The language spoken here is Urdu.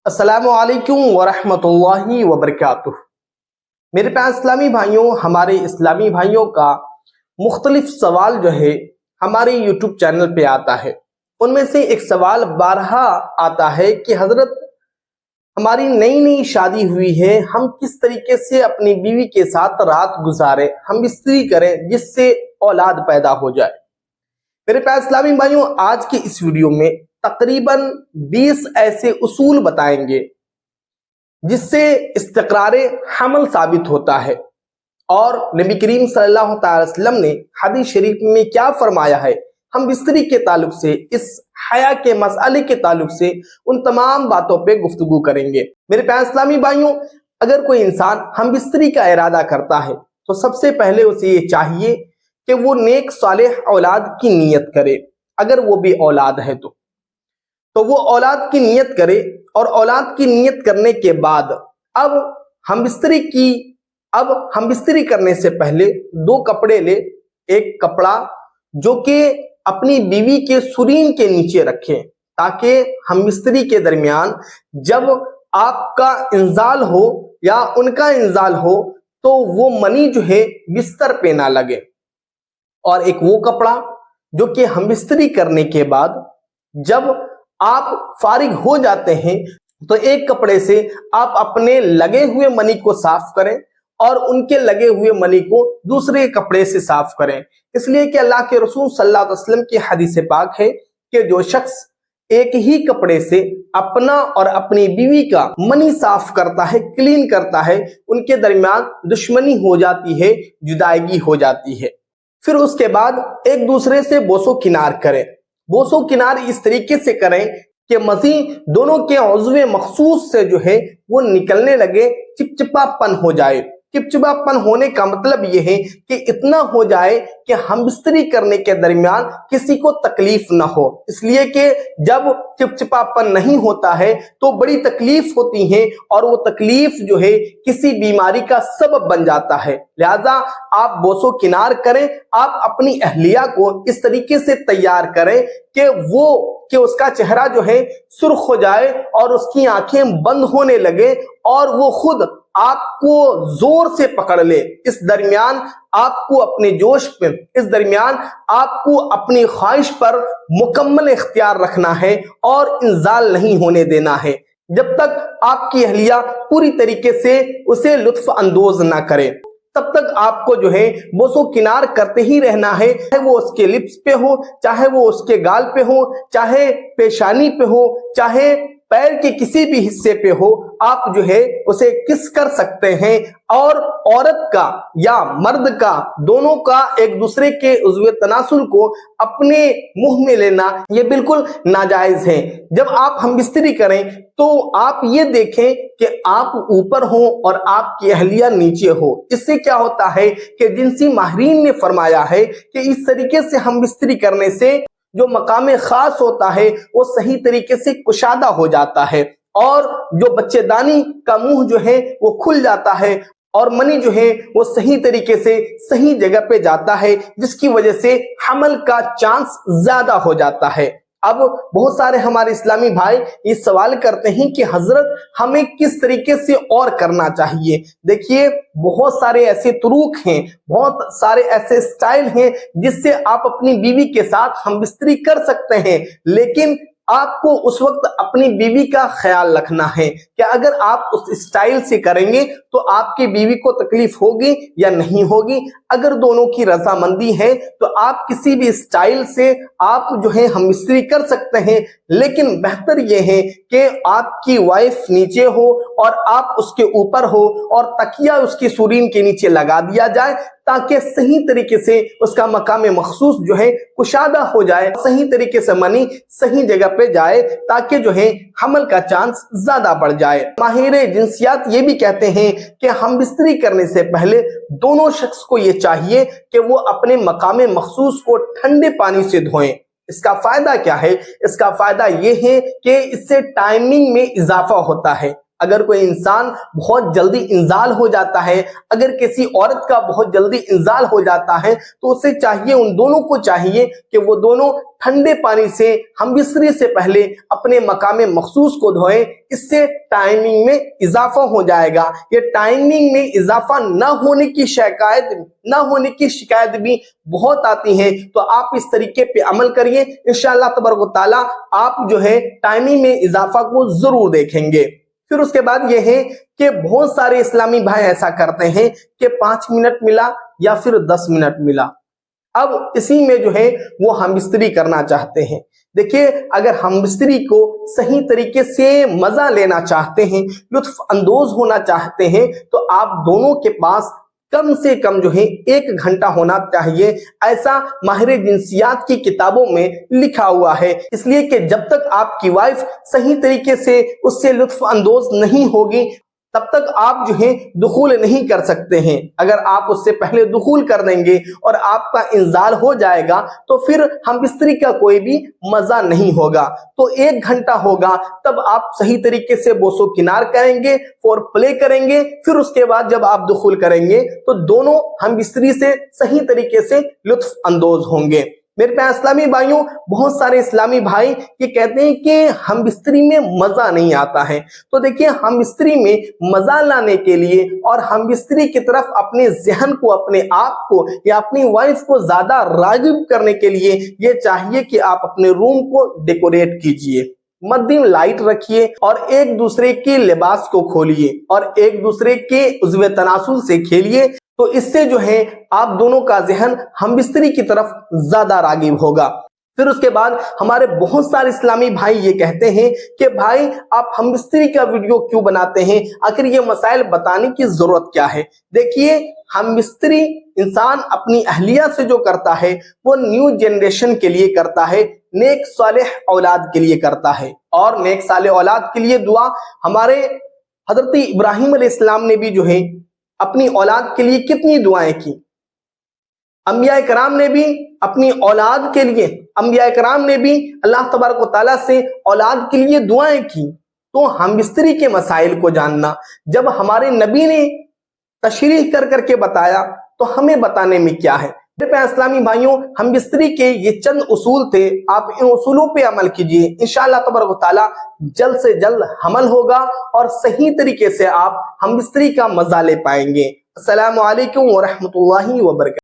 السلام علیکم ورحمۃ اللہ وبرکاتہ۔ میرے پیارے اسلامی بھائیوں، ہمارے اسلامی بھائیوں کا مختلف سوال جو ہے ہمارے یوٹیوب چینل پہ آتا ہے۔ ان میں سے ایک سوال بارہا آتا ہے کہ حضرت ہماری نئی شادی ہوئی ہے، ہم کس طریقے سے اپنی بیوی کے ساتھ رات گزاریں، ہم بستری کریں جس سے اولاد پیدا ہو جائے۔ میرے پیارے اسلامی بھائیوں، آج کی اس ویڈیو میں تقریباً 20 ایسے اصول بتائیں گے جس سے استقرار حمل ثابت ہوتا ہے، اور نبی کریم صلی اللہ تعالی وسلم نے حدیث شریف میں کیا فرمایا ہے، ہم بستری کے تعلق سے، اس حیا کے مسئلے کے تعلق سے ان تمام باتوں پہ گفتگو کریں گے۔ میرے پیارے اسلامی بھائیوں، اگر کوئی انسان ہم بستری کا ارادہ کرتا ہے تو سب سے پہلے اسے یہ چاہیے کہ وہ نیک صالح اولاد کی نیت کرے۔ اگر وہ بھی اولاد ہے تو وہ اولاد کی نیت کرے، اور اولاد کی نیت کرنے کے بعد اب ہم بستری کرنے سے پہلے 2 کپڑے لے۔ ایک کپڑا جو کہ اپنی بیوی کے سرین کے نیچے رکھیں، تاکہ ہم بستری کے درمیان جب آپ کا انزال ہو یا ان کا انزال ہو تو وہ منی جو ہے بستر پہ نہ لگے۔ اور ایک وہ کپڑا جو کہ ہم بستری کرنے کے بعد جب آپ فارغ ہو جاتے ہیں تو ایک کپڑے سے آپ اپنے لگے ہوئے منی کو صاف کریں، اور ان کے لگے ہوئے منی کو دوسرے کپڑے سے صاف کریں۔ اس لیے کہ اللہ کے رسول صلی اللہ علیہ وسلم کی حدیث پاک ہے کہ جو شخص ایک ہی کپڑے سے اپنا اور اپنی بیوی کا منی صاف کرتا ہے، کلین کرتا ہے، ان کے درمیان دشمنی ہو جاتی ہے، جدائیگی ہو جاتی ہے۔ پھر اس کے بعد ایک دوسرے سے بوس و کنار کریں۔ بوس و کنار اس طریقے سے کریں کہ مزید دونوں کے عضو مخصوص سے جو ہے وہ نکلنے لگے، چپچپا پن ہو جائے۔ چپچپا پن ہونے کا مطلب یہ ہے کہ اتنا ہو جائے کہ ہم بستری کرنے کے درمیان کسی کو تکلیف نہ ہو۔ اس لیے کہ جب چپچپا پن نہیں ہوتا ہے تو بڑی تکلیف ہوتی ہے، اور وہ تکلیف جو ہے کسی بیماری کا سبب بن جاتا ہے۔ لہذا آپ بوس و کنار کریں، آپ اپنی اہلیہ کو اس طریقے سے تیار کریں کہ اس کا چہرہ جو ہے سرخ ہو جائے اور اس کی آنکھیں بند ہونے لگے، اور وہ خود آپ کو زور سے پکڑ لے۔ اس درمیان آپ کو اپنے جوش پہ، اس درمیان آپ کو اپنی خواہش پر مکمل اختیار رکھنا ہے اور انزال نہیں ہونے دینا ہے جب تک آپ کی اہلیہ پوری طریقے سے اسے لطف اندوز نہ کرے۔ تب تک آپ کو جو ہے بوس و کنار کرتے ہی رہنا ہے، چاہے وہ اس کے لپس پہ ہو، چاہے وہ اس کے گال پہ ہو، چاہے پیشانی پہ ہو، چاہے پیر کے کسی بھی حصے پہ ہو، آپ جو ہے اسے کس کر سکتے ہیں۔ اور عورت کا یا مرد کا، دونوں کا ایک دوسرے کے عضو تناسل کو اپنے منہ میں لینا یہ بالکل ناجائز ہے۔ جب آپ ہم بستری کریں تو آپ یہ دیکھیں کہ آپ اوپر ہوں اور آپ کی اہلیہ نیچے ہو۔ اس سے کیا ہوتا ہے کہ جنسی ماہرین نے فرمایا ہے کہ اس طریقے سے ہم بستری کرنے سے جو مقام خاص ہوتا ہے وہ صحیح طریقے سے کشادہ ہو جاتا ہے، اور جو بچے دانی کا منہ جو ہے وہ کھل جاتا ہے، اور منی جو ہے وہ صحیح طریقے سے صحیح جگہ پہ جاتا ہے، جس کی وجہ سے حمل کا چانس زیادہ ہو جاتا ہے۔ اب بہت سارے ہمارے اسلامی بھائی یہ سوال کرتے ہیں کہ حضرت ہمیں کس طریقے سے اور کرنا چاہیے۔ دیکھیے، بہت سارے ایسے طرق ہیں، بہت سارے ایسے سٹائل ہیں جس سے آپ اپنی بیوی کے ساتھ ہم بستری کر سکتے ہیں، لیکن آپ کو اس وقت اپنی بیوی کا خیال رکھنا ہے کہ اگر آپ اس سٹائل سے کریں گے تو آپ کی بیوی کو تکلیف ہوگی یا نہیں ہوگی۔ اگر دونوں کی رضامندی ہے تو آپ کسی بھی سٹائل سے آپ جو ہے ہم بستری کر سکتے ہیں، لیکن بہتر یہ ہے کہ آپ کی وائف نیچے ہو اور آپ اس کے اوپر ہو، اور تکیہ اس کی سرین کے نیچے لگا دیا جائے، تاکہ صحیح طریقے سے اس کا مقام مخصوص جو ہے کشادہ ہو جائے، صحیح طریقے سے منی صحیح جگہ پہ جائے، تاکہ جو ہے حمل کا چانس زیادہ بڑھ جائے۔ ماہر جنسیات یہ بھی کہتے ہیں کہ ہم بستری کرنے سے پہلے دونوں شخص کو یہ چاہیے کہ وہ اپنے مقام مخصوص کو ٹھنڈے پانی سے دھوئیں۔ اس کا فائدہ کیا ہے؟ اس کا فائدہ یہ ہے کہ اس سے ٹائمنگ میں اضافہ ہوتا ہے۔ اگر کوئی انسان بہت جلدی انزال ہو جاتا ہے، اگر کسی عورت کا بہت جلدی انزال ہو جاتا ہے، تو اسے چاہیے، ان دونوں کو چاہیے کہ وہ دونوں ٹھنڈے پانی سے ہم بستری سے پہلے اپنے مقام مخصوص کو دھوئیں۔ اس سے ٹائمنگ میں اضافہ ہو جائے گا۔ یہ ٹائمنگ میں اضافہ نہ ہونے کی شکایت بھی بہت آتی ہے، تو آپ اس طریقے پہ عمل کریے، انشاءاللہ تبارک و تعالیٰ آپ جو ہے ٹائمنگ میں اضافہ کو ضرور دیکھیں گے۔ پھر اس کے بعد یہ ہے کہ بہت سارے اسلامی بھائی ایسا کرتے ہیں کہ 5 منٹ ملا یا پھر 10 منٹ ملا، اب اسی میں جو ہے وہ ہم بستری کرنا چاہتے ہیں۔ دیکھیے، اگر ہم بستری کو صحیح طریقے سے مزہ لینا چاہتے ہیں، لطف اندوز ہونا چاہتے ہیں، تو آپ دونوں کے پاس کم سے کم جو ہے 1 گھنٹہ ہونا چاہیے، ایسا ماہر جنسیات کی کتابوں میں لکھا ہوا ہے۔ اس لیے کہ جب تک آپ کی وائف صحیح طریقے سے اس سے لطف اندوز نہیں ہوگی، تب تک آپ جو ہے دخول نہیں کر سکتے ہیں۔ اگر آپ اس سے پہلے دخول کر دیں گے اور آپ کا انزال ہو جائے گا، تو پھر ہم بستری کا کوئی بھی مزہ نہیں ہوگا۔ تو 1 گھنٹہ ہوگا، تب آپ صحیح طریقے سے بوسو کنار کریں گے، فور پلے کریں گے، پھر اس کے بعد جب آپ دخول کریں گے تو دونوں ہم بستری سے صحیح طریقے سے لطف اندوز ہوں گے۔ میرے پیارے اسلامی بھائیوں، بہت سارے اسلامی بھائی یہ کہتے ہیں کہ ہم بستری میں مزہ نہیں آتا ہے، تو دیکھیے، ہم بستری میں مزہ لانے کے لیے اور ہم بستری کی طرف اپنے ذہن کو، اپنے آپ کو یا اپنی وائف کو زیادہ راغب کرنے کے لیے یہ چاہیے کہ آپ اپنے روم کو ڈیکوریٹ کیجئے، مدھم لائٹ رکھیے اور ایک دوسرے کے لباس کو کھولیے اور ایک دوسرے کے عضو تناسل سے کھیلیے، تو اس سے جو ہے آپ دونوں کا ذہن ہم بستری کی طرف زیادہ راغب ہوگا۔ پھر اس کے بعد ہمارے بہت سارے اسلامی بھائی یہ کہتے ہیں کہ بھائی آپ ہم بستری کا ویڈیو کیوں بناتے ہیں، آخر یہ مسائل بتانے کی ضرورت کیا ہے؟ دیکھیے، ہم بستری انسان اپنی اہلیہ سے جو کرتا ہے وہ نیو جنریشن کے لیے کرتا ہے، نیک صالح اولاد کے لیے کرتا ہے، اور نیک صالح اولاد کے لیے دعا، ہمارے حضرت ابراہیم علیہ السلام نے بھی جو ہے اپنی اولاد کے لیے کتنی دعائیں کی، انبیاء کرام نے بھی اپنی اولاد کے لیے، انبیاء کرام نے بھی اللہ تبارک و تعالیٰ سے اولاد کے لیے دعائیں کی۔ تو ہم بستری کے مسائل کو جاننا، جب ہمارے نبی نے تشریح کر کے بتایا تو ہمیں بتانے میں کیا ہے؟ میرے پیارے اسلامی بھائیوں، ہم بستری کے یہ چند اصول تھے، آپ ان اصولوں پہ عمل کیجئے، انشاءاللہ تبارک و تعالیٰ جلد سے جلد حمل ہوگا اور صحیح طریقے سے آپ ہم بستری کا مزہ لے پائیں گے۔ السلام علیکم ورحمۃ اللہ وبرکاتہ۔